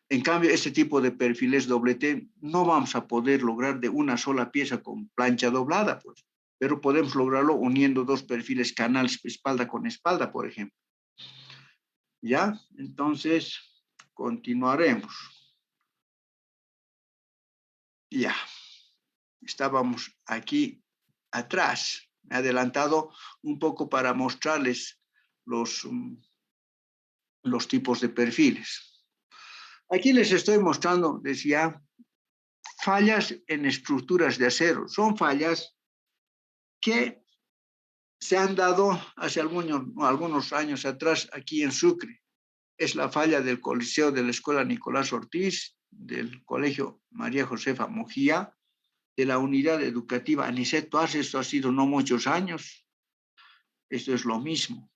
En cambio, este tipo de perfiles doblete no vamos a poder lograr de una sola pieza con plancha doblada, pues, pero podemos lograrlo uniendo dos perfiles canales espalda con espalda, por ejemplo. ¿Ya? Entonces, continuaremos. Ya, estábamos aquí atrás. Me he adelantado un poco para mostrarles los tipos de perfiles. Aquí les estoy mostrando, decía, fallas en estructuras de acero. Son fallas que se han dado hace algunos años atrás aquí en Sucre. Es la falla del Coliseo de la Escuela Nicolás Ortiz, del Colegio María Josefa Mujía, de la Unidad Educativa Aniceto Arce. Esto ha sido no muchos años. Esto es lo mismo.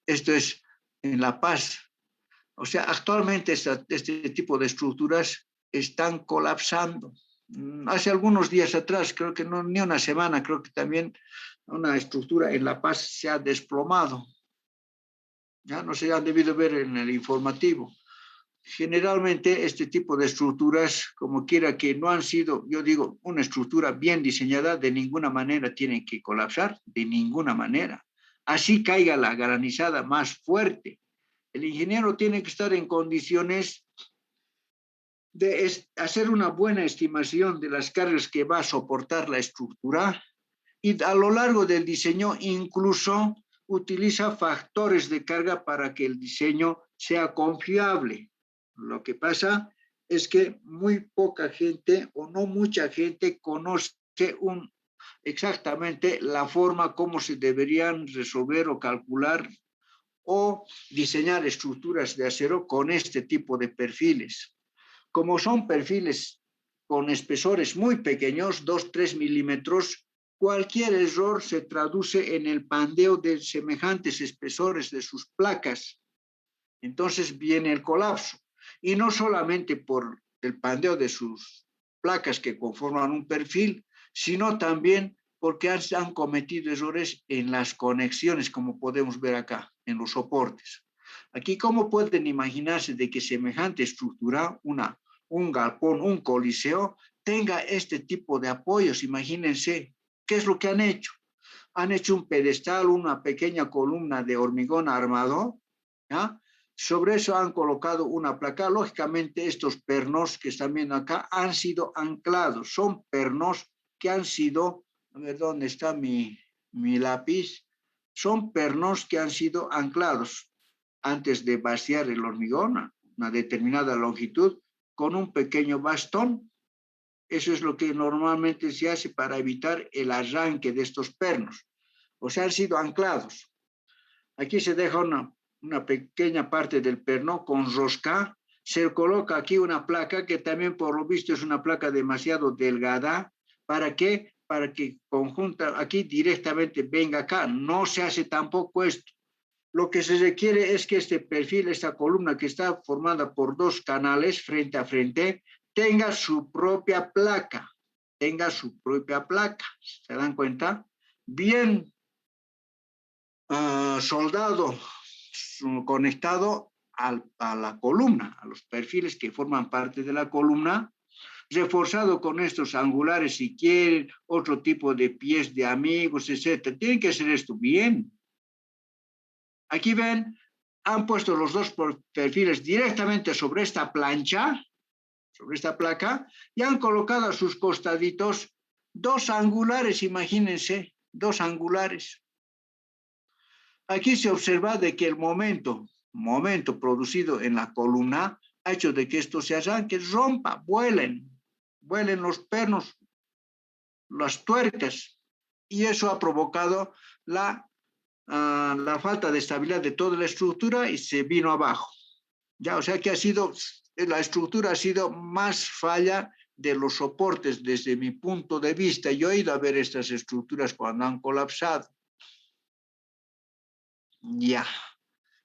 Esto es en La Paz. O sea, actualmente este tipo de estructuras están colapsando. Hace algunos días atrás, creo que no, ni una semana, creo que también una estructura en La Paz se ha desplomado. Ya no se han debido ver en el informativo. Generalmente este tipo de estructuras, como quiera que no han sido, yo digo, una estructura bien diseñada, de ninguna manera tienen que colapsar, de ninguna manera. Así caiga la granizada más fuerte. El ingeniero tiene que estar en condiciones de hacer una buena estimación de las cargas que va a soportar la estructura y a lo largo del diseño incluso utiliza factores de carga para que el diseño sea confiable. Lo que pasa es que muy poca gente o no mucha gente conoce exactamente la forma como se deberían resolver o calcular o diseñar estructuras de acero con este tipo de perfiles. Como son perfiles con espesores muy pequeños, 2-3 milímetros, cualquier error se traduce en el pandeo de semejantes espesores de sus placas. Entonces viene el colapso. Y no solamente por el pandeo de sus placas que conforman un perfil, sino también porque han cometido errores en las conexiones, como podemos ver acá, en los soportes. Aquí, ¿cómo pueden imaginarse de que semejante estructura, un galpón, un coliseo, tenga este tipo de apoyos? Imagínense, ¿qué es lo que han hecho? Han hecho un pedestal, una pequeña columna de hormigón armado, ¿ya? Sobre eso han colocado una placa. Lógicamente, estos pernos que están viendo acá han sido anclados. Son pernos que han sido, a ver dónde está mi lápiz, son pernos que han sido anclados antes de vaciar el hormigón a una determinada longitud con un pequeño bastón. Eso es lo que normalmente se hace para evitar el arranque de estos pernos. O sea, han sido anclados. Aquí se deja una pequeña parte del perno con rosca. Se coloca aquí una placa que también por lo visto es una placa demasiado delgada. ¿Para qué? Para que conjunta aquí directamente venga acá. No se hace tampoco esto. Lo que se requiere es que este perfil, esta columna que está formada por dos canales frente a frente, tenga su propia placa. Tenga su propia placa. ¿Se dan cuenta? Bien soldado, conectado a la columna, a los perfiles que forman parte de la columna, reforzado con estos angulares si quieren, otro tipo de pies de amigos, etc. Tienen que hacer esto bien. Aquí ven, han puesto los dos perfiles directamente sobre esta plancha, sobre esta placa, y han colocado a sus costaditos dos angulares, imagínense, dos angulares. Aquí se observa de que el momento producido en la columna ha hecho de que esto se arranque, rompa, vuelen los pernos, las tuercas, y eso ha provocado la falta de estabilidad de toda la estructura y se vino abajo. Ya, o sea que la estructura ha sido más falla de los soportes desde mi punto de vista. Yo he ido a ver estas estructuras cuando han colapsado. Ya.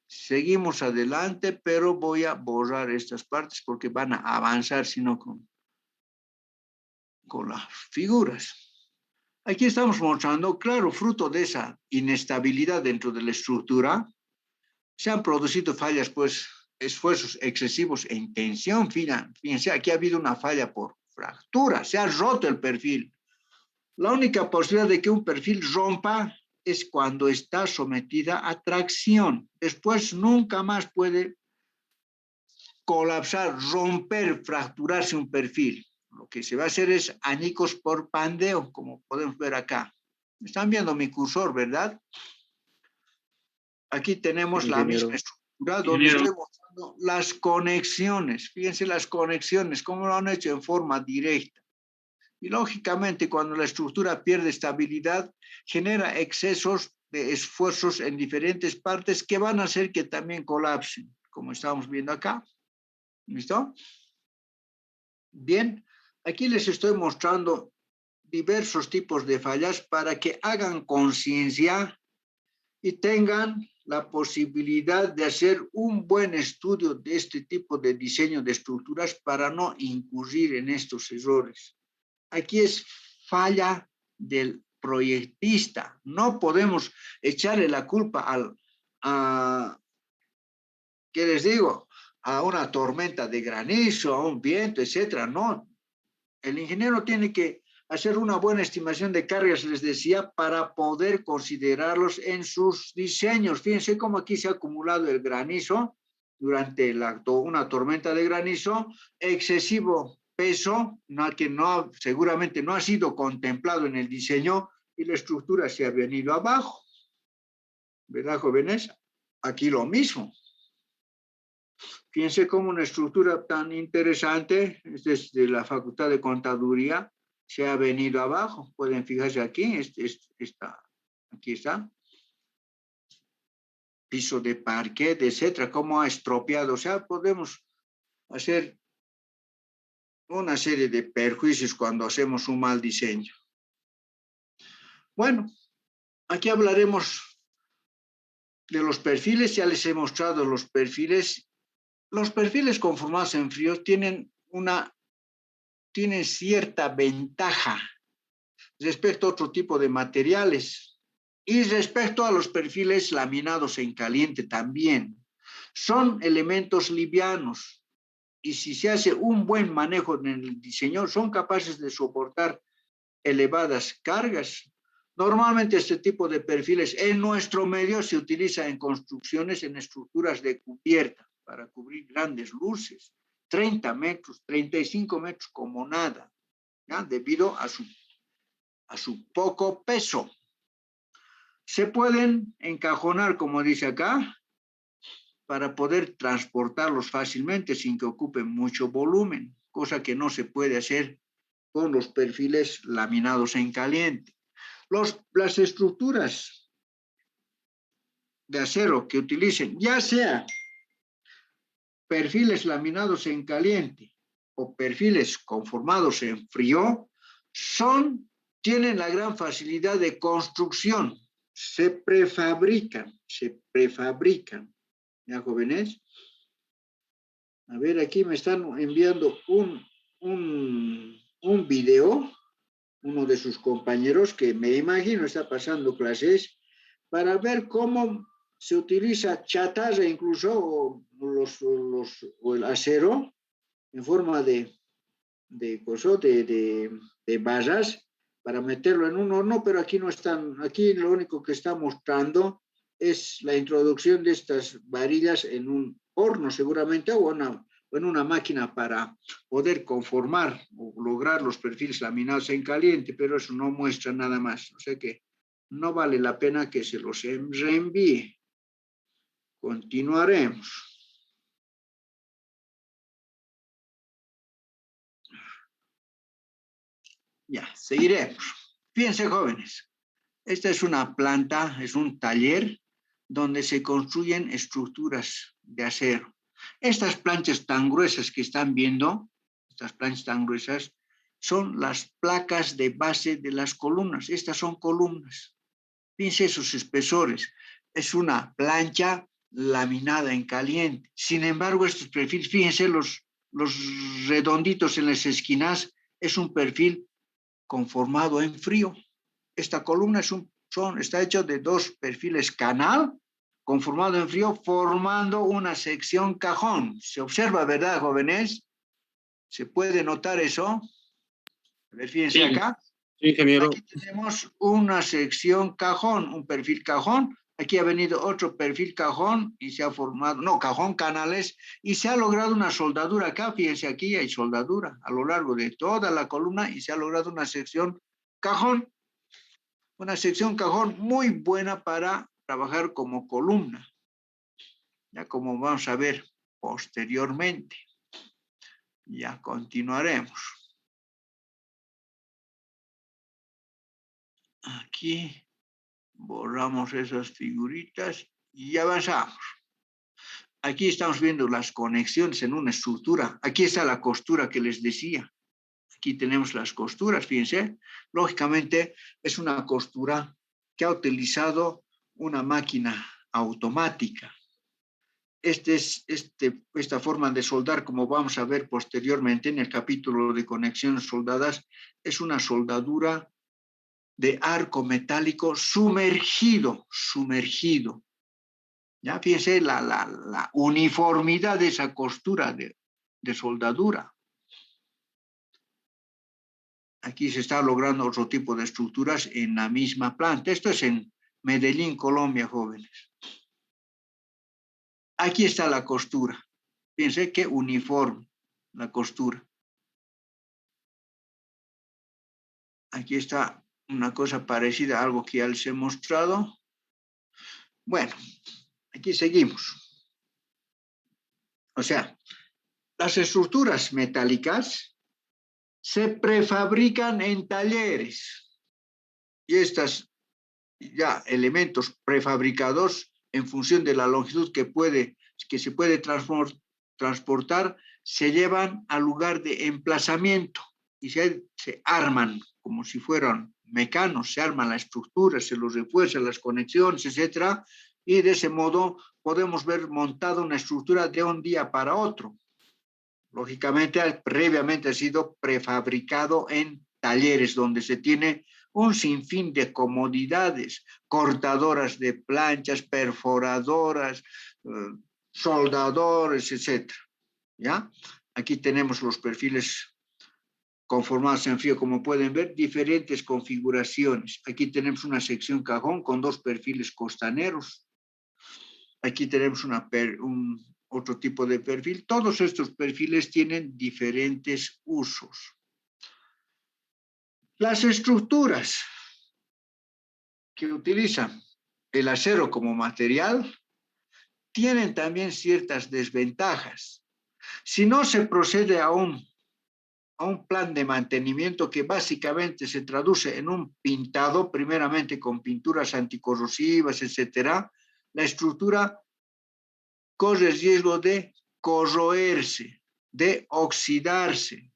Seguimos adelante, pero voy a borrar estas partes porque van a avanzar, sino con las figuras. Aquí estamos mostrando, claro, fruto de esa inestabilidad dentro de la estructura, se han producido fallas, pues, esfuerzos excesivos en tensión, fíjense, aquí ha habido una falla por fractura, se ha roto el perfil. La única posibilidad de que un perfil rompa es cuando está sometida a tracción. Después nunca más puede colapsar, romper, fracturarse un perfil. Lo que se va a hacer es añicos por pandeo, como podemos ver acá. Están viendo mi cursor, ¿verdad? Aquí tenemos la misma estructura donde estoy mostrando las conexiones. Fíjense las conexiones, cómo lo han hecho en forma directa. Y lógicamente, cuando la estructura pierde estabilidad, genera excesos de esfuerzos en diferentes partes que van a hacer que también colapsen, como estamos viendo acá. ¿Listo? Bien, aquí les estoy mostrando diversos tipos de fallas para que hagan conciencia y tengan la posibilidad de hacer un buen estudio de este tipo de diseño de estructuras para no incurrir en estos errores. Aquí es falla del proyectista. No podemos echarle la culpa ¿qué les digo? A una tormenta de granizo, a un viento, etcétera. No. El ingeniero tiene que hacer una buena estimación de cargas, les decía, para poder considerarlos en sus diseños. Fíjense cómo aquí se ha acumulado el granizo durante una tormenta de granizo, excesivo peso, que seguramente no ha sido contemplado en el diseño y la estructura se ha venido abajo. ¿Verdad, jóvenes? Aquí lo mismo. Fíjense cómo una estructura tan interesante, desde la Facultad de Contaduría, se ha venido abajo. Pueden fijarse aquí, aquí está. Piso de parquet, etcétera, cómo ha estropeado. O sea, podemos hacer una serie de perjuicios cuando hacemos un mal diseño. Bueno, aquí hablaremos de los perfiles. Ya les he mostrado los perfiles. Los perfiles conformados en frío tienen cierta ventaja respecto a otro tipo de materiales y respecto a los perfiles laminados en caliente también. Son elementos livianos y si se hace un buen manejo en el diseño, son capaces de soportar elevadas cargas. Normalmente este tipo de perfiles en nuestro medio se utiliza en construcciones, en estructuras de cubierta para cubrir grandes luces, 30 metros, 35 metros como nada, ¿ya? Debido a su poco peso. Se pueden encajonar, como dice acá, para poder transportarlos fácilmente sin que ocupen mucho volumen, cosa que no se puede hacer con los perfiles laminados en caliente. Las estructuras de acero que utilicen, ya sea perfiles laminados en caliente o perfiles conformados en frío, tienen la gran facilidad de construcción. Se prefabrican. ¿Ya, jóvenes? A ver, aquí me están enviando un video, uno de sus compañeros, que me imagino está pasando clases, para ver cómo se utiliza chatarra incluso, o el acero, en forma de barras, para meterlo en un horno, pero aquí no están, aquí lo único que está mostrando es la introducción de estas varillas en un horno seguramente, o en una máquina para poder conformar o lograr los perfiles laminados en caliente, pero eso no muestra nada más, o sea que no vale la pena que se los reenvíe. Continuaremos. Ya, seguiremos. Fíjense, jóvenes, esta es una planta, es un taller donde se construyen estructuras de acero. Estas planchas tan gruesas que están viendo, estas planchas tan gruesas, son las placas de base de las columnas. Estas son columnas. Fíjense esos espesores. Es una plancha laminada en caliente. Sin embargo, estos perfiles, fíjense los redonditos en las esquinas, es un perfil conformado en frío. Esta columna está hecha de dos perfiles canal conformado en frío, formando una sección cajón. Se observa, ¿verdad, jóvenes? ¿Se puede notar eso? A ver, fíjense acá. Sí, ingeniero. Aquí tenemos una sección cajón, un perfil cajón. Aquí ha venido otro perfil cajón y se ha formado, no, cajón canales, y se ha logrado una soldadura acá. Fíjense, aquí hay soldadura a lo largo de toda la columna y se ha logrado una sección cajón. Una sección cajón muy buena para trabajar como columna, ya como vamos a ver posteriormente. Ya continuaremos. Aquí borramos esas figuritas y avanzamos. Aquí estamos viendo las conexiones en una estructura. Aquí está la costura que les decía. Aquí tenemos las costuras, fíjense. Lógicamente es una costura que ha utilizado una máquina automática. Esta forma de soldar, como vamos a ver posteriormente en el capítulo de conexiones soldadas, es una soldadura de arco metálico sumergido. Ya fíjense la uniformidad de esa costura de soldadura. Aquí se está logrando otro tipo de estructuras en la misma planta. Esto es en Medellín, Colombia, jóvenes. Aquí está la costura. Fíjense qué uniforme la costura. Aquí está una cosa parecida a algo que ya les he mostrado. Bueno, aquí seguimos. O sea, las estructuras metálicas se prefabrican en talleres. Y estas ya elementos prefabricados en función de la longitud que se puede transportar, se llevan al lugar de emplazamiento y se arman como si fueran mecanos, se arman la estructura, se los refuerza, las conexiones, etcétera, y de ese modo podemos ver montada una estructura de un día para otro. Lógicamente, previamente ha sido prefabricado en talleres donde se tiene un sinfín de comodidades, cortadoras de planchas, perforadoras, soldadores, etc. ¿Ya? Aquí tenemos los perfiles conformados en frío, como pueden ver, diferentes configuraciones. Aquí tenemos una sección cajón con dos perfiles costaneros. Aquí tenemos otro tipo de perfil. Todos estos perfiles tienen diferentes usos. Las estructuras que utilizan el acero como material tienen también ciertas desventajas. Si no se procede a un plan de mantenimiento que básicamente se traduce en un pintado, primeramente con pinturas anticorrosivas, etcétera, la estructura corre el riesgo de corroerse, de oxidarse.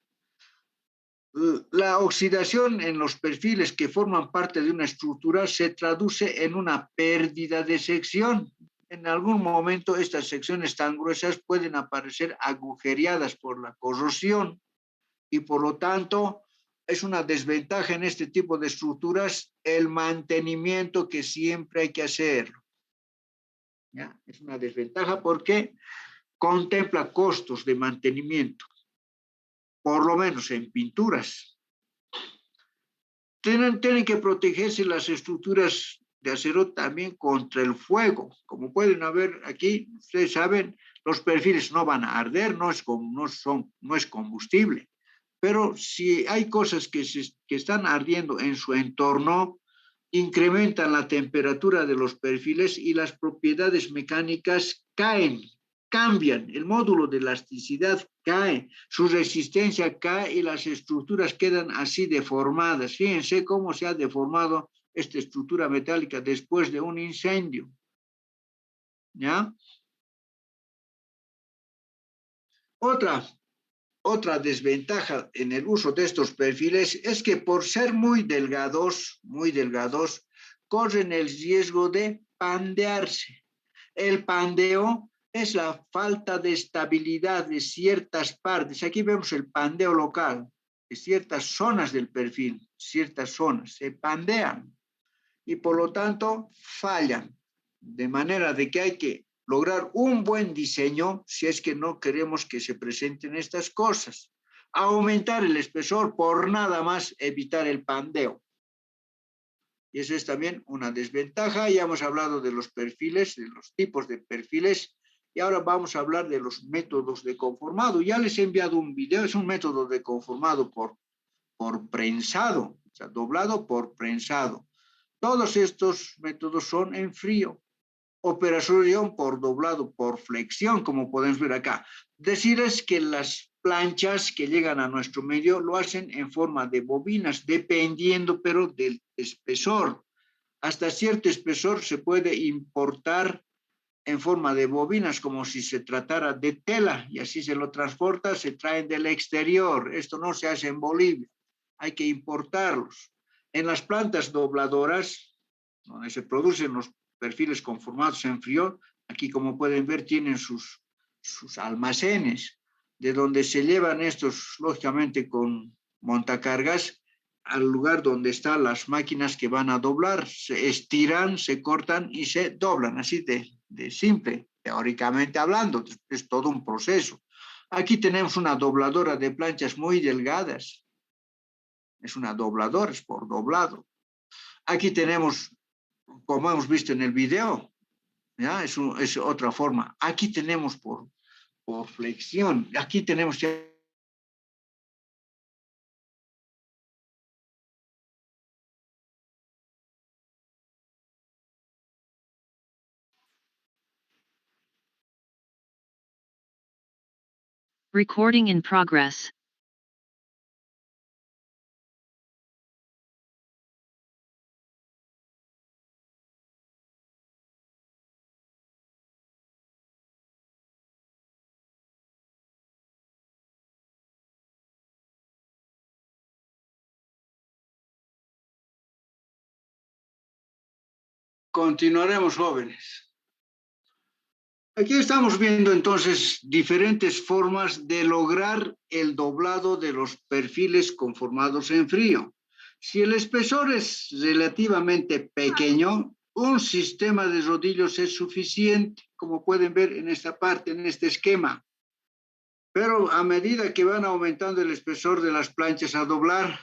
La oxidación en los perfiles que forman parte de una estructura se traduce en una pérdida de sección. En algún momento estas secciones tan gruesas pueden aparecer agujereadas por la corrosión y por lo tanto es una desventaja en este tipo de estructuras el mantenimiento que siempre hay que hacerlo. ¿Ya? Es una desventaja porque contempla costos de mantenimiento, por lo menos en pinturas. Tienen que protegerse las estructuras de acero también contra el fuego. Como pueden ver aquí, ustedes saben, los perfiles no van a arder, no es combustible. Pero si hay cosas que están ardiendo en su entorno, incrementan la temperatura de los perfiles y las propiedades mecánicas cambian, el módulo de elasticidad cae, su resistencia cae y las estructuras quedan así deformadas. Fíjense cómo se ha deformado esta estructura metálica después de un incendio. ¿Ya? Otra desventaja en el uso de estos perfiles es que por ser muy delgados, corren el riesgo de pandearse. El pandeo es la falta de estabilidad de ciertas partes. Aquí vemos el pandeo local, de ciertas zonas del perfil, ciertas zonas se pandean y por lo tanto fallan. De manera de que hay que lograr un buen diseño si es que no queremos que se presenten estas cosas. Aumentar el espesor por nada más evitar el pandeo. Y eso es también una desventaja. Ya hemos hablado de los perfiles, de los tipos de perfiles, y ahora vamos a hablar de los métodos de conformado. Ya les he enviado un video, es un método de conformado por prensado, o sea, doblado por prensado. Todos estos métodos son en frío. Operación por doblado por flexión, como podemos ver acá. Decir es que las planchas que llegan a nuestro medio lo hacen en forma de bobinas, dependiendo pero del espesor. Hasta cierto espesor se puede importar en forma de bobinas, como si se tratara de tela, y así se lo transporta, se traen del exterior. Esto no se hace en Bolivia, hay que importarlos. En las plantas dobladoras, donde se producen los perfiles conformados en frío, aquí como pueden ver tienen sus almacenes, de donde se llevan estos, lógicamente con montacargas, al lugar donde están las máquinas que van a doblar, se estiran, se cortan y se doblan, así de simple, teóricamente hablando, es todo un proceso. Aquí tenemos una dobladora de planchas muy delgadas, es una dobladora, es por doblado. Aquí tenemos, como hemos visto en el video, ¿ya? Es otra forma. Aquí tenemos por flexión, aquí tenemos ya Recording in progress. continuaremos jóvenes. Aquí estamos viendo entonces diferentes formas de lograr el doblado de los perfiles conformados en frío. Si el espesor es relativamente pequeño, un sistema de rodillos es suficiente, como pueden ver en esta parte, en este esquema. Pero a medida que van aumentando el espesor de las planchas a doblar,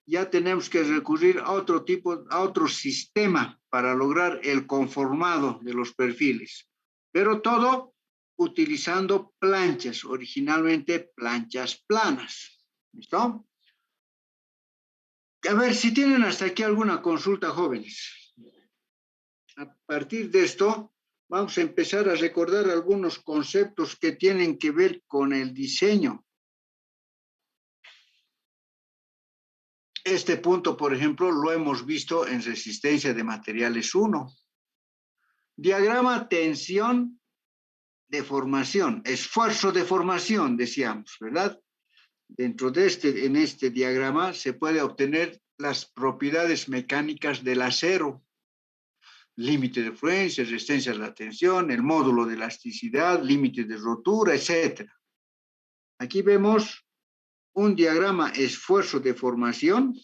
ya tenemos que recurrir a otro tipo, a otro sistema para lograr el conformado de los perfiles. Pero todo utilizando planchas, originalmente planchas planas. ¿Listo? A ver si tienen hasta aquí alguna consulta, jóvenes. A partir de esto, vamos a empezar a recordar algunos conceptos que tienen que ver con el diseño. Este punto, por ejemplo, lo hemos visto en resistencia de materiales 1. Diagrama tensión, deformación, esfuerzo, deformación, decíamos, ¿verdad? Dentro de en este diagrama se puede obtener las propiedades mecánicas del acero, límite de fluencia, resistencia a la tensión, el módulo de elasticidad, límite de rotura, etc. Aquí vemos un diagrama esfuerzo-deformación.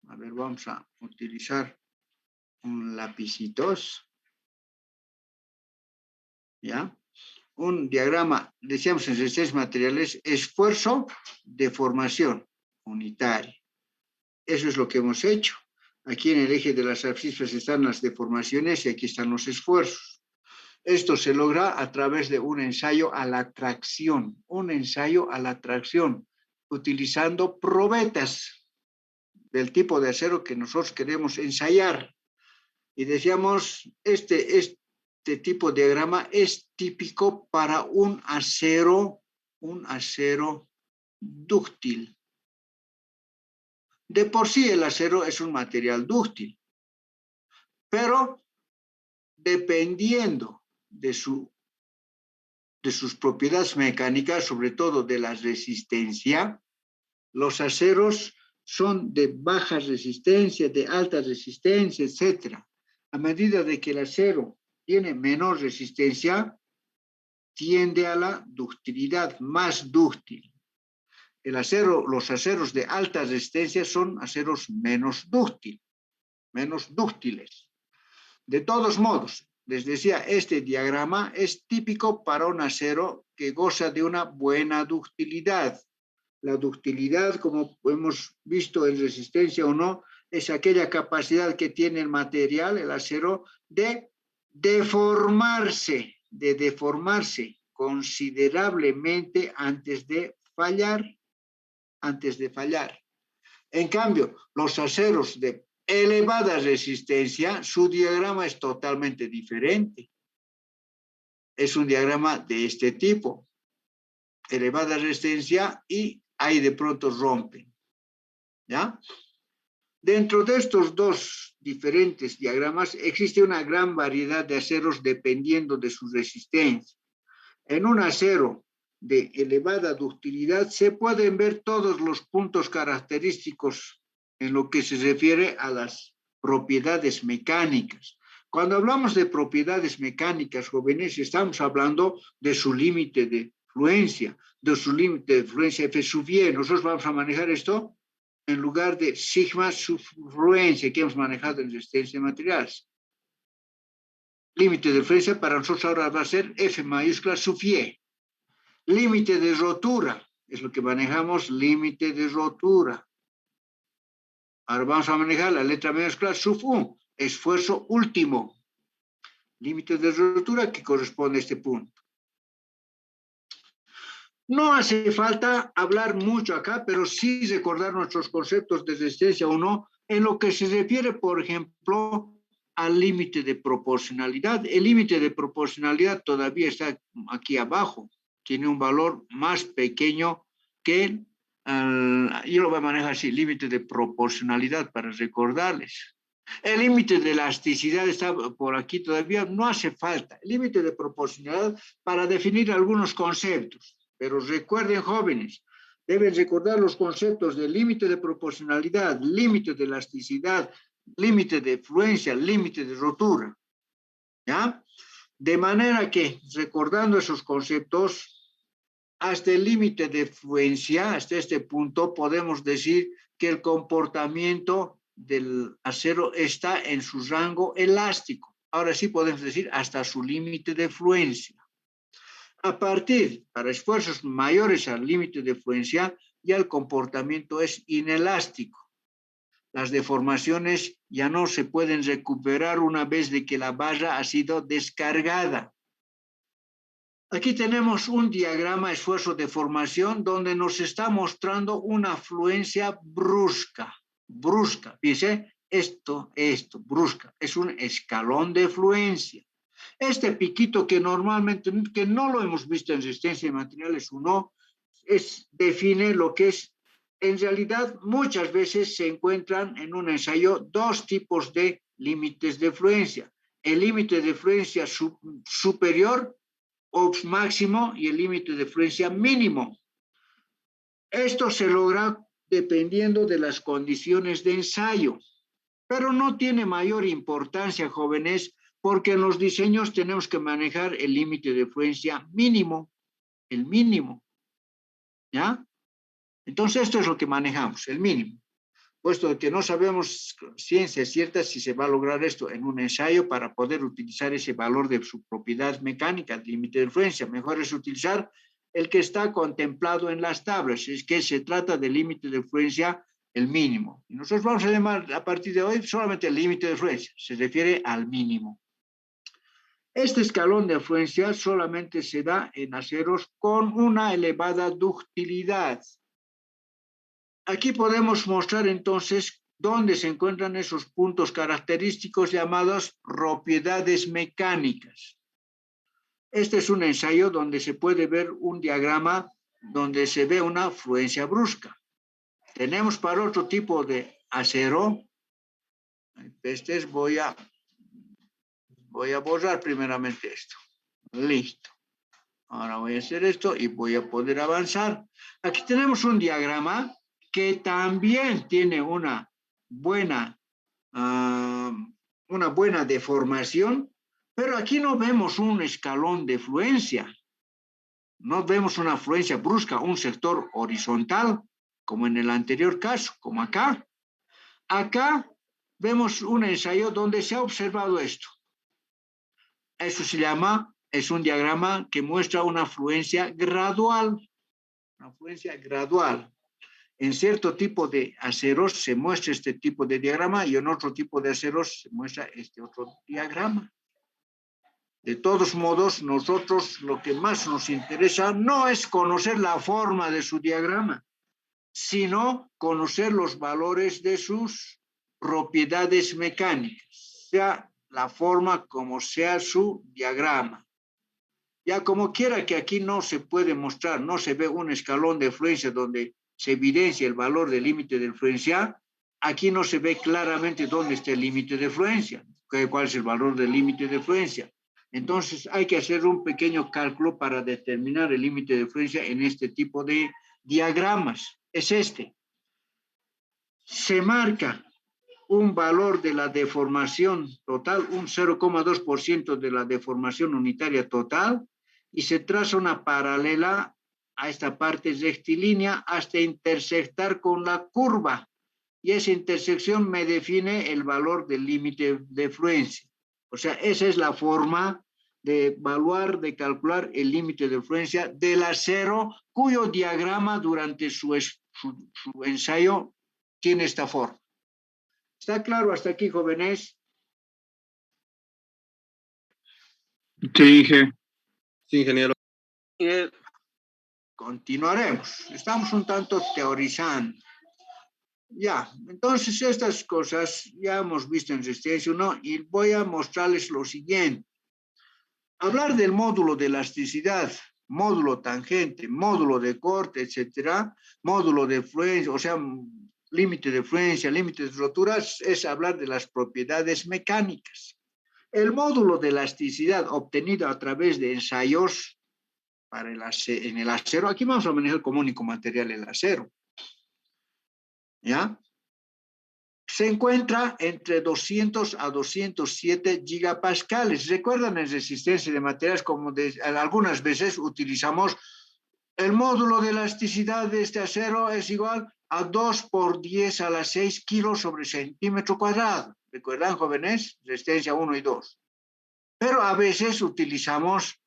A ver, vamos a utilizar un lapicitos. ¿Ya? Un diagrama, decíamos en resistencias materiales, esfuerzo, deformación unitaria. Eso es lo que hemos hecho. Aquí en el eje de las abscisas están las deformaciones y aquí están los esfuerzos. Esto se logra a través de un ensayo a la tracción, utilizando probetas del tipo de acero que nosotros queremos ensayar. Y decíamos, este tipo de diagrama es típico para un acero dúctil. De por sí el acero es un material dúctil, pero dependiendo de sus propiedades mecánicas, sobre todo de la resistencia, los aceros son de baja resistencia, de alta resistencia, etc. A medida de que el acero tiene menor resistencia, tiende a la ductilidad, más dúctil. Los aceros de alta resistencia son aceros menos dúctiles. De todos modos, les decía, este diagrama es típico para un acero que goza de una buena ductilidad. La ductilidad, como hemos visto en resistencia o no, es aquella capacidad que tiene el material, el acero, de deformarse considerablemente antes de fallar. En cambio, los aceros de elevada resistencia, su diagrama es totalmente diferente. Es un diagrama de este tipo, elevada resistencia y ahí de pronto rompen. ¿Ya? Dentro de estos dos diferentes diagramas existe una gran variedad de aceros dependiendo de su resistencia. En un acero de elevada ductilidad se pueden ver todos los puntos característicos en lo que se refiere a las propiedades mecánicas. Cuando hablamos de propiedades mecánicas, jóvenes, estamos hablando de su límite de fluencia, F sub y. Nosotros vamos a manejar esto en lugar de sigma sub fluencia que hemos manejado en resistencia de materiales. Límite de fluencia para nosotros ahora va a ser F mayúscula sub y. Límite de rotura, es lo que manejamos, límite de rotura. Ahora vamos a manejar la letra mayúscula sub U, esfuerzo último. Límite de rotura que corresponde a este punto. No hace falta hablar mucho acá, pero sí recordar nuestros conceptos de resistencia o no, en lo que se refiere, por ejemplo, al límite de proporcionalidad. El límite de proporcionalidad todavía está aquí abajo. Tiene un valor más pequeño que, yo lo voy a manejar así, límite de proporcionalidad para recordarles. El límite de elasticidad está por aquí todavía, no hace falta. El límite de proporcionalidad para definir algunos conceptos. Pero recuerden, jóvenes, deben recordar los conceptos de límite de proporcionalidad, límite de elasticidad, límite de fluencia, límite de rotura. ¿Ya? De manera que, recordando esos conceptos, hasta el límite de fluencia, hasta este punto, podemos decir que el comportamiento del acero está en su rango elástico. Ahora sí podemos decir hasta su límite de fluencia. A partir, para esfuerzos mayores al límite de fluencia, ya el comportamiento es inelástico. Las deformaciones ya no se pueden recuperar una vez de que la barra ha sido descargada. Aquí tenemos un diagrama esfuerzo-deformación donde nos está mostrando una fluencia brusca. Brusca, fíjense, brusca. Es un escalón de fluencia. Este piquito que normalmente, que no lo hemos visto en resistencia de materiales o no, define lo que es, en realidad muchas veces se encuentran en un ensayo dos tipos de límites de fluencia. El límite de fluencia superior o máximo y el límite de fluencia mínimo. Esto se logra dependiendo de las condiciones de ensayo, pero no tiene mayor importancia, jóvenes, porque en los diseños tenemos que manejar el límite de fluencia mínimo, el mínimo, ¿ya? Entonces esto es lo que manejamos, el mínimo. Puesto que no sabemos ciencia cierta si se va a lograr esto en un ensayo para poder utilizar ese valor de su propiedad mecánica, límite de fluencia. Mejor es utilizar el que está contemplado en las tablas, es que se trata del límite de fluencia, el mínimo. Y nosotros vamos a llamar a partir de hoy solamente el límite de fluencia, se refiere al mínimo. Este escalón de fluencia solamente se da en aceros con una elevada ductilidad. Aquí podemos mostrar entonces dónde se encuentran esos puntos característicos llamados propiedades mecánicas. Este es un ensayo donde se puede ver un diagrama donde se ve una fluencia brusca. Tenemos para otro tipo de acero, voy a borrar primeramente esto. Listo. Ahora voy a hacer esto y voy a poder avanzar. Aquí tenemos un diagrama que también tiene una buena deformación, pero aquí no vemos un escalón de fluencia. No vemos una fluencia brusca, un sector horizontal, como en el anterior caso, como acá. Acá vemos un ensayo donde se ha observado esto. Eso se llama, es un diagrama que muestra una fluencia gradual. Una fluencia gradual. En cierto tipo de aceros se muestra este tipo de diagrama y en otro tipo de aceros se muestra este otro diagrama. De todos modos, nosotros lo que más nos interesa no es conocer la forma de su diagrama, sino conocer los valores de sus propiedades mecánicas, sea la forma como sea su diagrama. Ya como quiera que aquí no se puede mostrar, no se ve un escalón de fluencia donde se evidencia el valor del límite de fluencia, aquí no se ve claramente dónde está el límite de fluencia, cuál es el valor del límite de fluencia. Entonces hay que hacer un pequeño cálculo para determinar el límite de fluencia en este tipo de diagramas. Es este. Se marca un valor de la deformación total, un 0,2% de la deformación unitaria total, y se traza una paralela a esta parte rectilínea hasta intersectar con la curva. Y esa intersección me define el valor del límite de fluencia. O sea, esa es la forma de evaluar, de calcular el límite de fluencia del acero, cuyo diagrama durante su ensayo tiene esta forma. ¿Está claro hasta aquí, jóvenes? Sí, ingeniero. Continuaremos. Estamos un tanto teorizando. Ya, entonces estas cosas ya hemos visto en resistencia 1 y voy a mostrarles lo siguiente. Hablar del módulo de elasticidad, módulo tangente, módulo de corte, etcétera, módulo de fluencia, o sea, límite de fluencia, límite de roturas, es hablar de las propiedades mecánicas. El módulo de elasticidad obtenido a través de ensayos en el acero, aquí vamos a manejar como único material el acero, ¿ya? Se encuentra entre 200 a 207 gigapascales. ¿Recuerdan en resistencia de materiales como algunas veces utilizamos el módulo de elasticidad de este acero es igual a 2 por 10 a la 6 kilos sobre centímetro cuadrado? ¿Recuerdan, jóvenes? Resistencia 1 y 2. Pero a veces utilizamos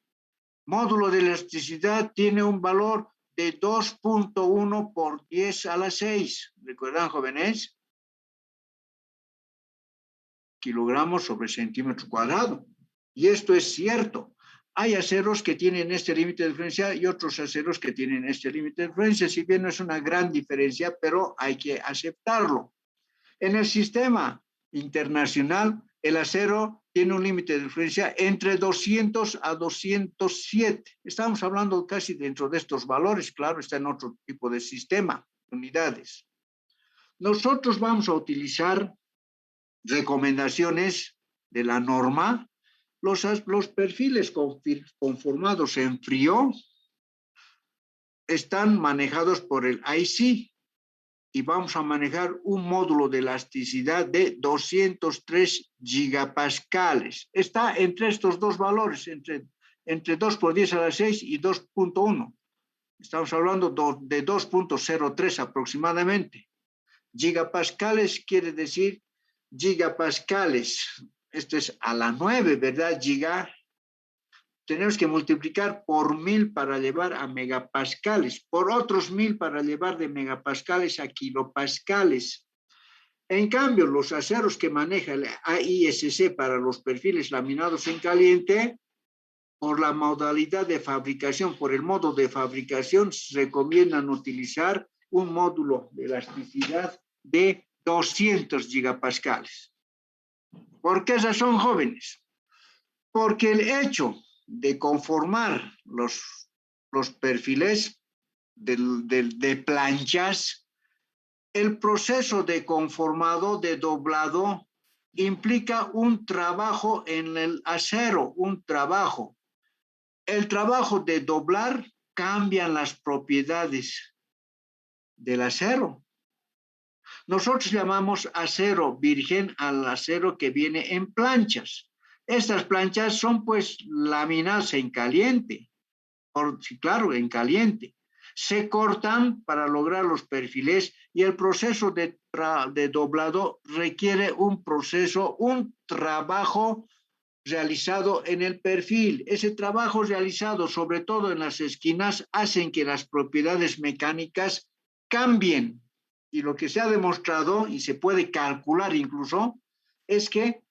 módulo de elasticidad tiene un valor de 2.1 por 10 a la 6. ¿Recuerdan, jóvenes? Kilogramos sobre centímetro cuadrado. Y esto es cierto. Hay aceros que tienen este límite de fluencia y otros aceros que tienen este límite de fluencia. Si bien no es una gran diferencia, pero hay que aceptarlo. En el sistema internacional, el acero tiene un límite de fluencia entre 200 a 207. Estamos hablando casi dentro de estos valores, claro, está en otro tipo de sistema, unidades. Nosotros vamos a utilizar recomendaciones de la norma. Los perfiles conformados en frío están manejados por el IC, y vamos a manejar un módulo de elasticidad de 203 gigapascales. Está entre estos dos valores, entre 2 por 10 a la 6 y 2.1. Estamos hablando de 2.03 aproximadamente. Gigapascales quiere decir gigapascales. Esto es a la 9, ¿verdad? Giga. Tenemos que multiplicar por 1000 para llevar a megapascales, por otros 1000 para llevar de megapascales a kilopascales. En cambio, los aceros que maneja el AISC para los perfiles laminados en caliente, por la modalidad de fabricación, por el modo de fabricación, recomiendan utilizar un módulo de elasticidad de 200 gigapascales. ¿Por qué razón, jóvenes? Porque el hecho de conformar los perfiles de planchas, el proceso de conformado, de doblado, implica un trabajo en el acero, un trabajo. El trabajo de doblar cambian las propiedades del acero. Nosotros llamamos acero virgen al acero que viene en planchas. Estas planchas son pues laminadas en caliente, claro, en caliente. Se cortan para lograr los perfiles y el proceso de doblado requiere un trabajo realizado en el perfil. Ese trabajo realizado sobre todo en las esquinas hacen que las propiedades mecánicas cambien. Y lo que se ha demostrado, y se puede calcular incluso, es que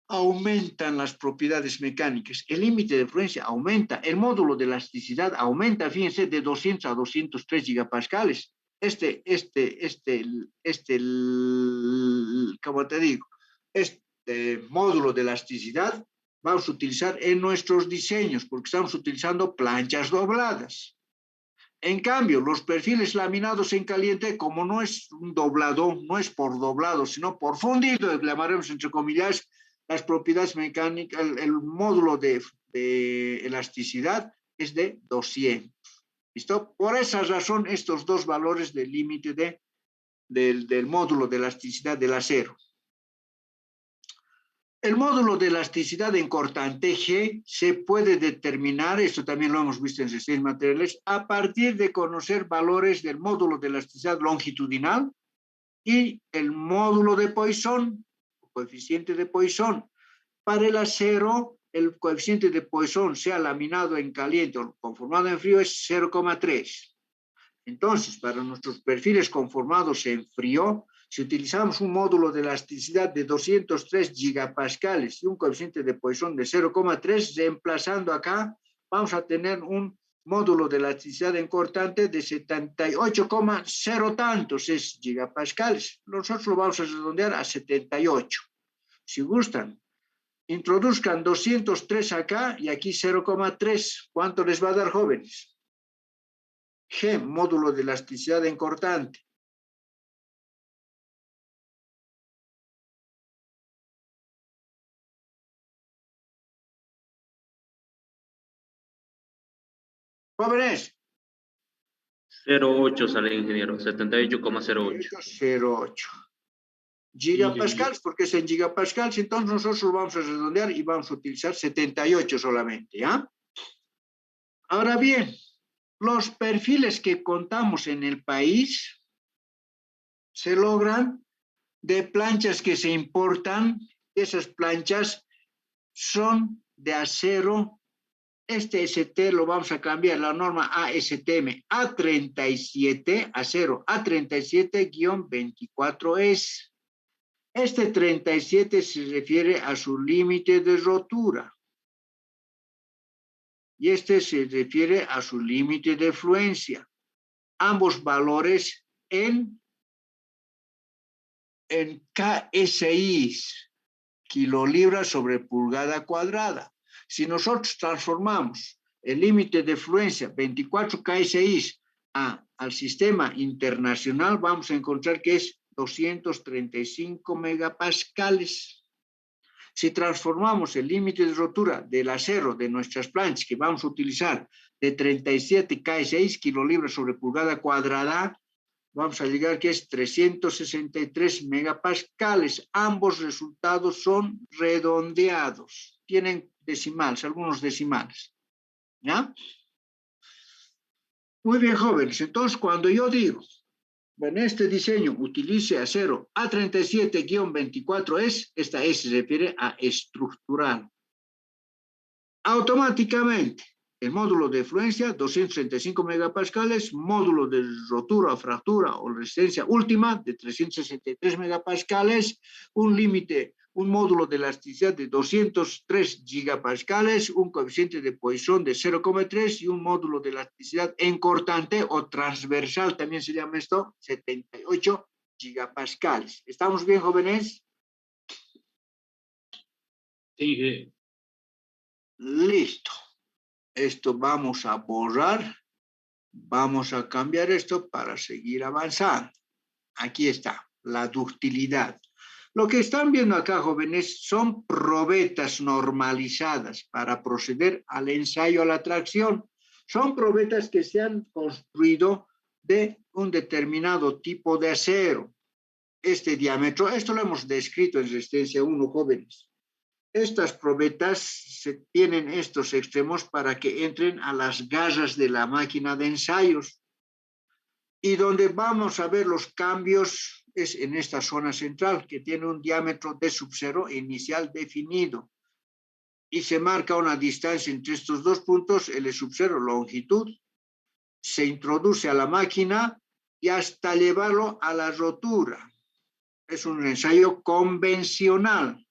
aumentan las propiedades mecánicas. El límite de fluencia aumenta. El módulo de elasticidad aumenta, fíjense, de 200 a 203 gigapascales. Como te digo, este módulo de elasticidad vamos a utilizar en nuestros diseños porque estamos utilizando planchas dobladas. En cambio, los perfiles laminados en caliente, como no es un doblado, no es por doblado, sino por fundido, le llamaremos entre comillas, las propiedades mecánicas, el módulo de elasticidad es de 200. ¿Listo? Por esa razón, estos dos valores del límite del módulo de elasticidad del acero. El módulo de elasticidad en cortante G se puede determinar, esto también lo hemos visto en resistencias materiales, a partir de conocer valores del módulo de elasticidad longitudinal y el módulo de Poisson, coeficiente de Poisson. Para el acero, el coeficiente de Poisson, sea laminado en caliente o conformado en frío, es 0,3. Entonces, para nuestros perfiles conformados en frío, si utilizamos un módulo de elasticidad de 203 gigapascales y un coeficiente de Poisson de 0,3, reemplazando acá, vamos a tener un módulo de elasticidad en cortante de 78,0 tantos es gigapascales. Nosotros lo vamos a redondear a 78. Si gustan, introduzcan 203 acá y aquí 0,3. ¿Cuánto les va a dar, jóvenes? G, módulo de elasticidad en cortante. Jóvenes. 0,8 sale, ingeniero. 78,08. 0,8. Gigapascales, porque es en gigapascales, entonces nosotros lo vamos a redondear y vamos a utilizar 78 solamente, ¿ya? Ahora bien, los perfiles que contamos en el país se logran de planchas que se importan. Esas planchas son de acero. Este ST lo vamos a cambiar, la norma ASTM A37, acero A37-24 es. Este 37 se refiere a su límite de rotura. Y este se refiere a su límite de fluencia. Ambos valores en KSI, kilolibras sobre pulgada cuadrada. Si nosotros transformamos el límite de fluencia 24 KSI al sistema internacional, vamos a encontrar que es 235 megapascales. Si transformamos el límite de rotura del acero de nuestras planchas que vamos a utilizar de 37 KSI, kilolibras sobre pulgada cuadrada, vamos a llegar que es 363 megapascales. Ambos resultados son redondeados. Tienen decimales, algunos decimales. ¿Ya? Muy bien, jóvenes. Entonces, cuando yo digo, en este diseño utilice acero A37-24S, esta S se refiere a estructural. Automáticamente, el módulo de fluencia, 235 megapascales, módulo de rotura o fractura o resistencia última de 363 megapascales, un límite, un módulo de elasticidad de 203 gigapascales, un coeficiente de Poisson de 0,3 y un módulo de elasticidad en cortante o transversal, también se llama esto, 78 gigapascales. ¿Estamos bien, jóvenes? Sí. Listo. Esto vamos a borrar, vamos a cambiar esto para seguir avanzando. Aquí está, la ductilidad. Lo que están viendo acá, jóvenes, son probetas normalizadas para proceder al ensayo a la tracción. Son probetas que se han construido de un determinado tipo de acero. Este diámetro, esto lo hemos descrito en resistencia 1, jóvenes. Estas probetas tienen estos extremos para que entren a las garras de la máquina de ensayos. Y donde vamos a ver los cambios es en esta zona central, que tiene un diámetro de subcero inicial definido. y se marca una distancia entre estos dos puntos, L sub 0, longitud, se introduce a la máquina y hasta llevarlo a la rotura. Es un ensayo convencional.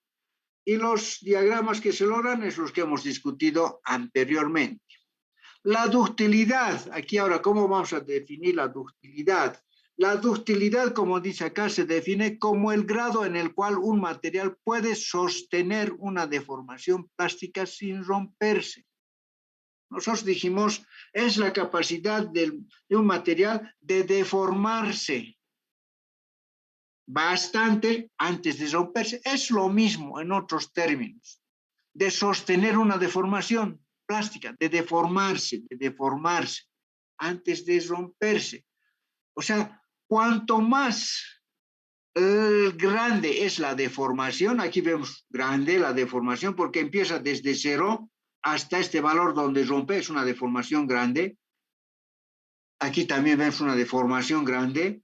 Y los diagramas que se logran es los que hemos discutido anteriormente. La ductilidad, aquí ahora, ¿cómo vamos a definir la ductilidad? La ductilidad, como dice acá, se define como el grado en el cual un material puede sostener una deformación plástica sin romperse. Nosotros dijimos, es la capacidad de un material de deformarse bastante antes de romperse. Es lo mismo en otros términos, de sostener una deformación plástica, de deformarse antes de romperse. O sea, cuanto más grande es la deformación, aquí vemos grande la deformación porque empieza desde 0 hasta este valor donde rompe, es una deformación grande. Aquí también vemos una deformación grande.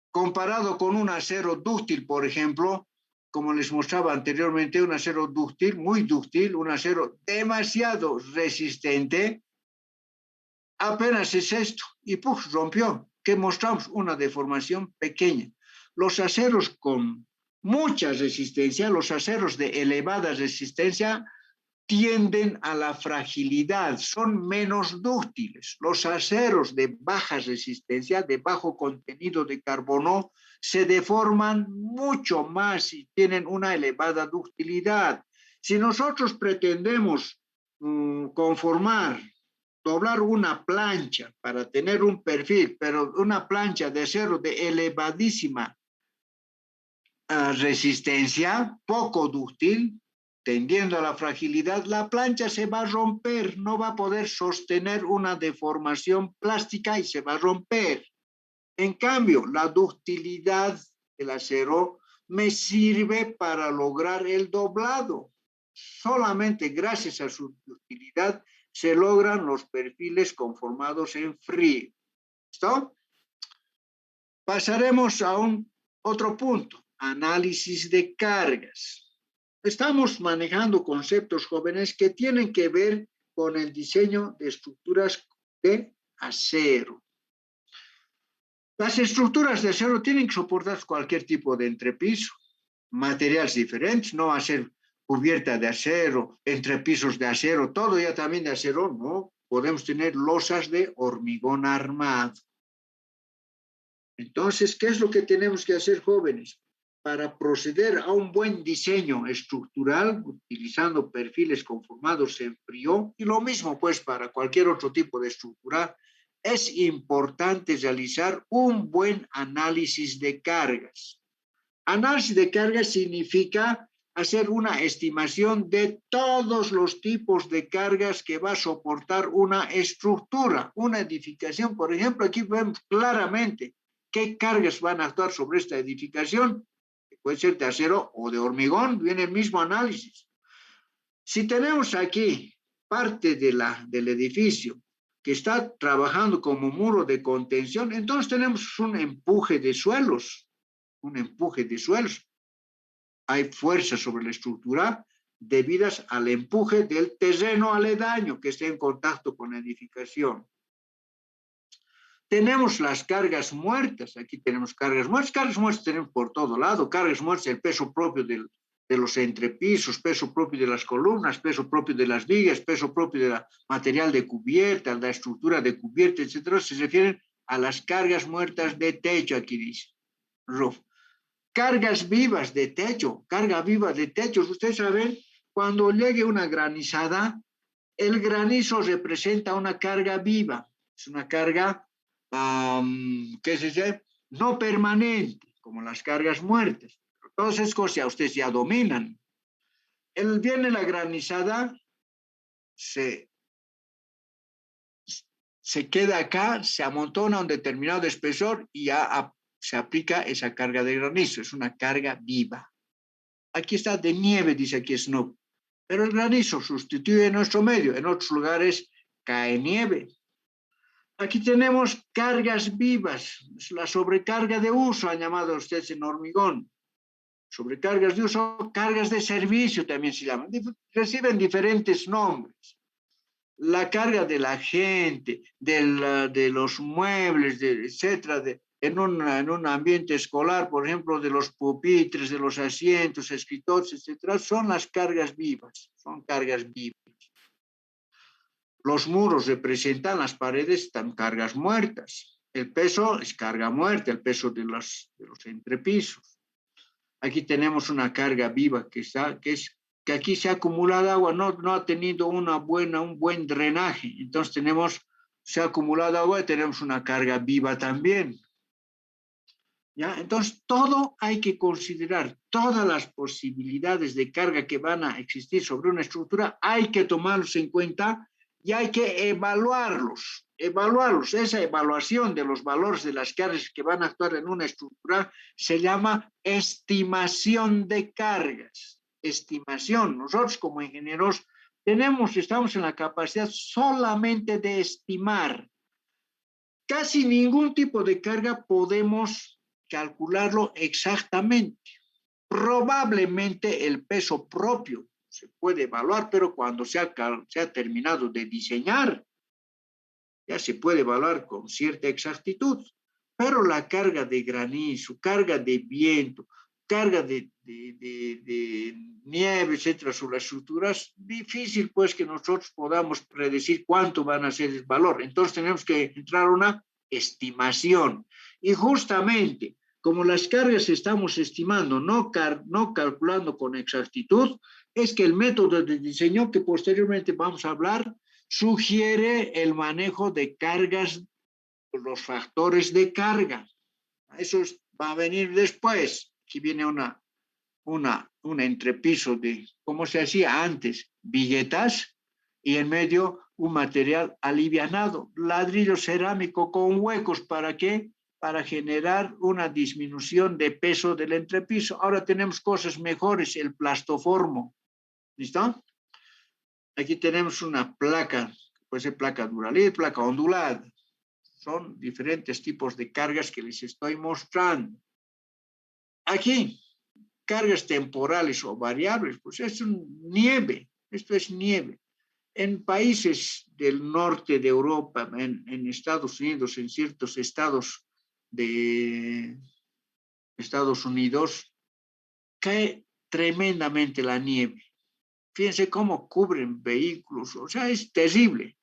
Comparado con un acero dúctil, por ejemplo, como les mostraba anteriormente, un acero dúctil, muy dúctil, un acero demasiado resistente, apenas es esto, y ¡puf!, rompió, que mostramos una deformación pequeña. Los aceros con mucha resistencia, los aceros de elevada resistencia, tienden a la fragilidad, son menos dúctiles. Los aceros de baja resistencia, de bajo contenido de carbono, se deforman mucho más y tienen una elevada ductilidad. Si nosotros pretendemos doblar una plancha para tener un perfil, pero una plancha de acero de elevadísima resistencia, poco dúctil, tendiendo a la fragilidad, la plancha se va a romper, no va a poder sostener una deformación plástica y se va a romper. En cambio, la ductilidad del acero me sirve para lograr el doblado. Solamente gracias a su ductilidad se logran los perfiles conformados en frío. ¿Listo? Pasaremos a otro punto, análisis de cargas. Estamos manejando conceptos, jóvenes, que tienen que ver con el diseño de estructuras de acero. Las estructuras de acero tienen que soportar cualquier tipo de entrepiso, materiales diferentes, no va a ser cubierta de acero, entrepisos de acero, todo ya también de acero, no. Podemos tener losas de hormigón armado. Entonces, ¿qué es lo que tenemos que hacer, jóvenes? Para proceder a un buen diseño estructural, utilizando perfiles conformados en frío, y lo mismo pues para cualquier otro tipo de estructura, es importante realizar un buen análisis de cargas. Análisis de cargas significa hacer una estimación de todos los tipos de cargas que va a soportar una estructura, una edificación. Por ejemplo, aquí vemos claramente qué cargas van a actuar sobre esta edificación. Puede ser de acero o de hormigón, viene el mismo análisis. Si tenemos aquí parte del edificio que está trabajando como muro de contención, entonces tenemos un empuje de suelos, Hay fuerza sobre la estructura debidas al empuje del terreno aledaño que esté en contacto con la edificación. Tenemos las cargas muertas, aquí tenemos cargas muertas tenemos por todo lado, cargas muertas, el peso propio de los entrepisos, peso propio de las columnas, peso propio de las vigas, peso propio del material de cubierta, la estructura de cubierta, etcétera, se refieren a las cargas muertas de techo, aquí dice. Cargas vivas de techo, carga viva de techos, ustedes saben, cuando llegue una granizada, el granizo representa una carga viva, es una carga ¿qué se dice? No permanente, como las cargas muertas. Todas esas cosas ustedes ya dominan. Viene la granizada, se queda acá, se amontona a un determinado espesor y ya se aplica esa carga de granizo. Es una carga viva. Aquí está de nieve, dice aquí Snoop. Pero el granizo sustituye nuestro medio. En otros lugares cae nieve. Aquí tenemos cargas vivas, la sobrecarga de uso, han llamado ustedes en hormigón. Sobrecargas de uso, cargas de servicio también se llaman. Reciben diferentes nombres. La carga de la gente, de los muebles, etcétera, en un ambiente escolar, por ejemplo, de los pupitres, de los asientos, escritorios, etcétera, son las cargas vivas, son cargas vivas. Los muros representan las paredes, están cargas muertas. El peso es carga muerta, el peso de los entrepisos. Aquí tenemos una carga viva que aquí se ha acumulado agua, no ha tenido un buen drenaje. Entonces se ha acumulado agua y tenemos una carga viva también. ¿Ya? Entonces, todo hay que considerar, todas las posibilidades de carga que van a existir sobre una estructura, hay que tomarlos en cuenta y hay que evaluarlos. Esa evaluación de los valores de las cargas que van a actuar en una estructura se llama estimación de cargas. Estimación. Nosotros como ingenieros estamos en la capacidad solamente de estimar. Casi ningún tipo de carga podemos calcularlo exactamente. Probablemente el peso propio se puede evaluar, pero cuando se ha terminado de diseñar, ya se puede evaluar con cierta exactitud. Pero la carga de granizo, carga de viento, carga de nieve, etcétera, sobre las estructuras, difícil pues que nosotros podamos predecir cuánto van a ser el valor. Entonces tenemos que entrar a una estimación. Y justamente, como las cargas estamos estimando, no calculando con exactitud, es que el método de diseño que posteriormente vamos a hablar sugiere el manejo de cargas, los factores de carga. Eso va a venir después. Aquí viene un entrepiso de, como se hacía antes, viguetas, y en medio un material alivianado, ladrillo cerámico con huecos. ¿Para qué? Para generar una disminución de peso del entrepiso. Ahora tenemos cosas mejores, el plastoformo. ¿Listo? Aquí tenemos una placa, puede ser placa duralit, placa ondulada. Son diferentes tipos de cargas que les estoy mostrando. Aquí, cargas temporales o variables, pues es nieve, esto es nieve. En países del norte de Europa, en Estados Unidos, en ciertos estados de Estados Unidos, cae tremendamente la nieve. Fíjense cómo cubren vehículos, o sea, es terrible.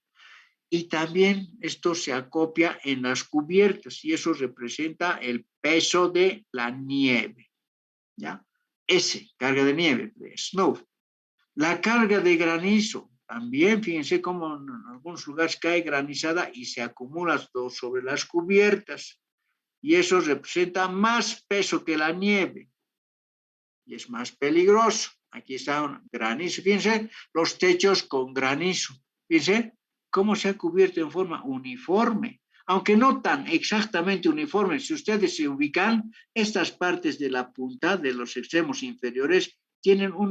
Y también esto se acopia en las cubiertas y eso representa el peso de la nieve. ¿Ya? Carga de nieve, de snow. La carga de granizo, también fíjense cómo en algunos lugares cae granizada y se acumula sobre las cubiertas. Y eso representa más peso que la nieve. Y es más peligroso. Aquí está un granizo. Fíjense los techos con granizo. Fíjense cómo se ha cubierto en forma uniforme, aunque no tan exactamente uniforme. Si ustedes se ubican, estas partes de la punta de los extremos inferiores tienen un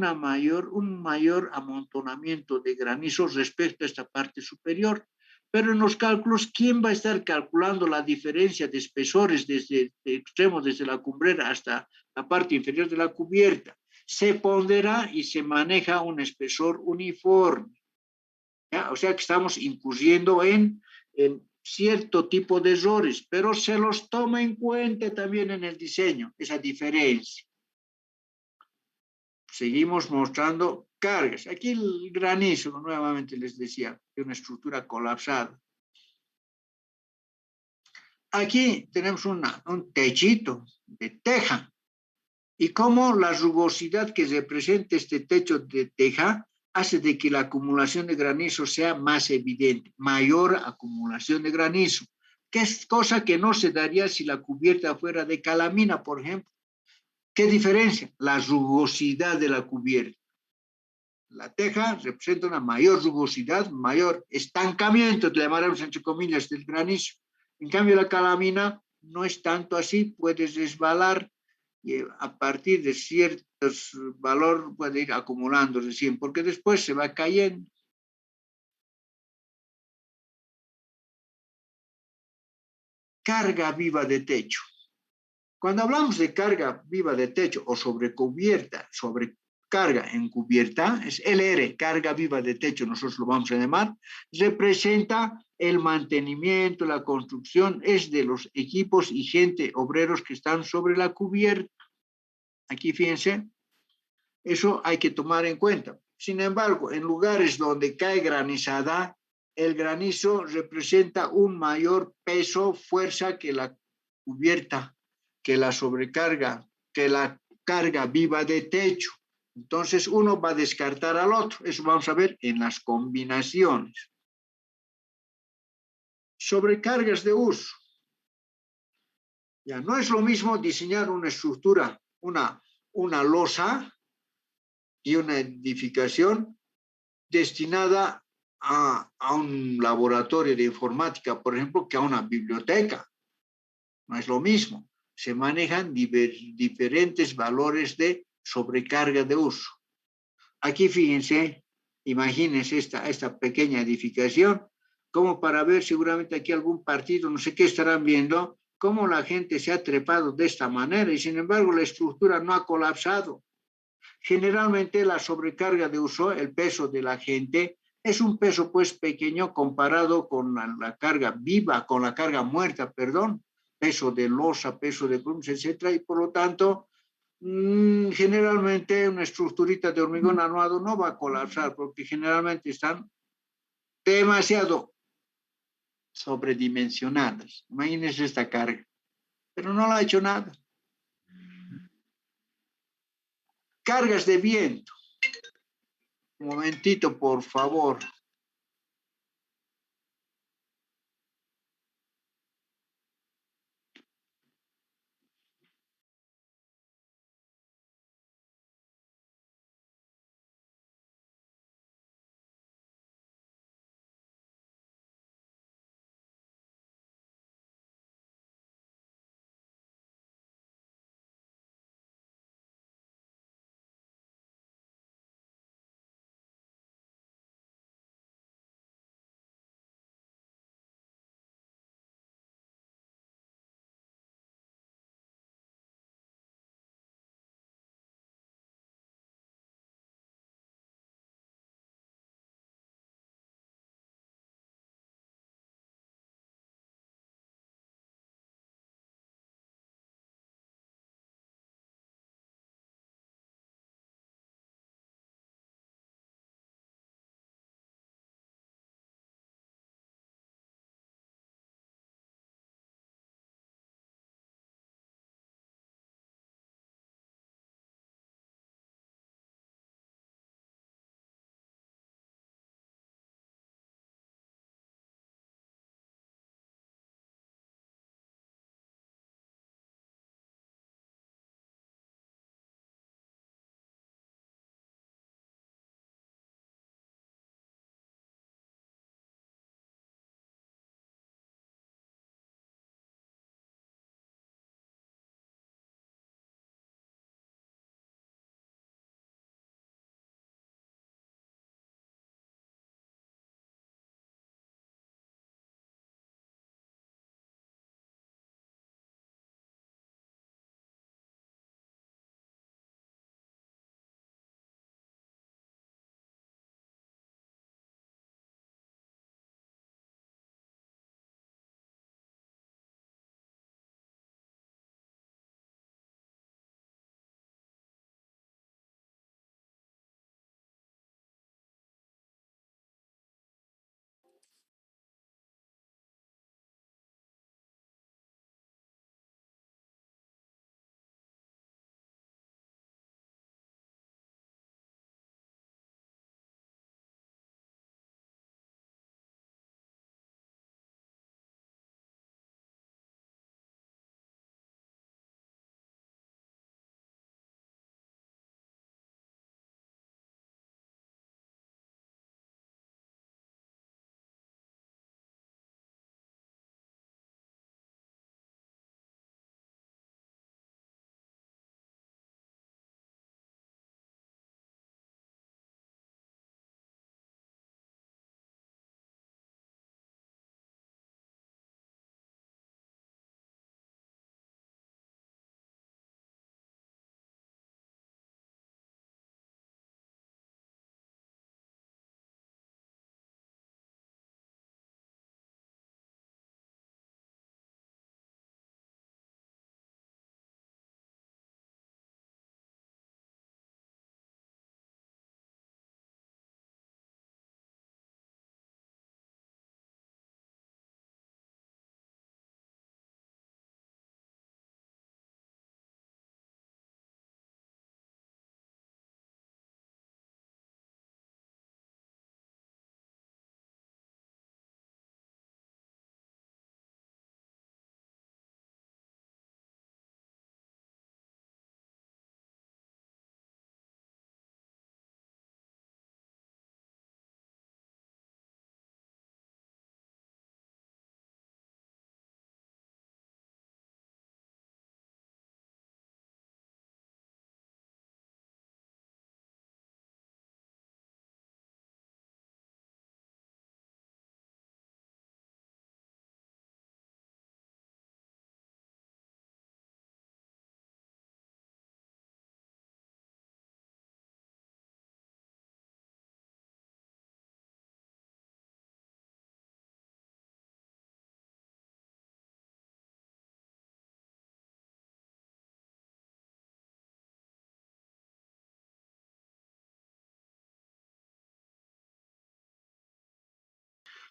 mayor amontonamiento de granizo respecto a esta parte superior. Pero en los cálculos, ¿quién va a estar calculando la diferencia de espesores desde el extremo, desde la cumbrera hasta la parte inferior de la cubierta? Se pondera y se maneja un espesor uniforme. ¿Ya? O sea que estamos incurriendo en cierto tipo de errores, pero se los toma en cuenta también en el diseño, esa diferencia. Seguimos mostrando cargas. Aquí el granizo, nuevamente les decía, es una estructura colapsada. Aquí tenemos un techito de teja. Y cómo la rugosidad que representa este techo de teja hace de que la acumulación de granizo sea más evidente, mayor acumulación de granizo, que es cosa que no se daría si la cubierta fuera de calamina, por ejemplo. ¿Qué diferencia? La rugosidad de la cubierta. La teja representa una mayor rugosidad, mayor estancamiento, le llamaremos entre comillas, del granizo. En cambio, la calamina no es tanto así, puedes resbalar y a partir de ciertos valor puede ir acumulando recién, porque después se va cayendo. Carga viva de techo. Cuando hablamos de carga viva de techo o sobrecubierta, sobrecarga encubierta, es LR, carga viva de techo, nosotros lo vamos a llamar, representa el mantenimiento, la construcción, es de los equipos y gente, obreros que están sobre la cubierta. Aquí fíjense, eso hay que tomar en cuenta. Sin embargo, en lugares donde cae granizada, el granizo representa un mayor peso, fuerza que la cubierta, que la sobrecarga, que la carga viva de techo. Entonces uno va a descartar al otro. Eso vamos a ver en las combinaciones. Sobrecargas de uso. Ya no es lo mismo diseñar una estructura, una losa y una edificación destinada a un laboratorio de informática, por ejemplo, que a una biblioteca. No es lo mismo. Se manejan diferentes valores de sobrecarga de uso. Aquí fíjense, imagínense esta pequeña edificación, como para ver seguramente aquí algún partido, no sé qué estarán viendo, cómo la gente se ha trepado de esta manera y sin embargo la estructura no ha colapsado. Generalmente la sobrecarga de uso, el peso de la gente, es un peso pues pequeño comparado con la carga viva, con la carga muerta, perdón, peso de losa, peso de cruz, etcétera, y por lo tanto, generalmente una estructurita de hormigón anuado no va a colapsar porque generalmente están demasiado sobredimensionadas. Imagínense esta carga, pero no la ha hecho nada. Cargas de viento. Un momentito, por favor.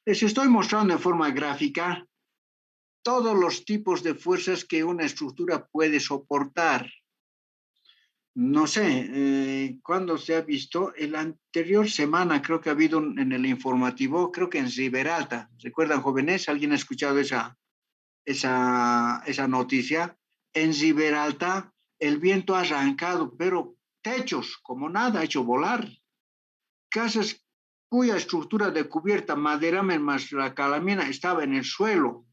Les estoy mostrando en forma gráfica todos los tipos de fuerzas que una estructura puede soportar. No sé, ¿cuándo se ha visto? La anterior semana creo que ha habido en el informativo, creo que en Riberalta. ¿Recuerdan, jóvenes? ¿Alguien ha escuchado esa noticia? En Riberalta el viento ha arrancado, pero techos, como nada, ha hecho volar. Casas cuya estructura de cubierta maderamen más la calamina estaba en el suelo.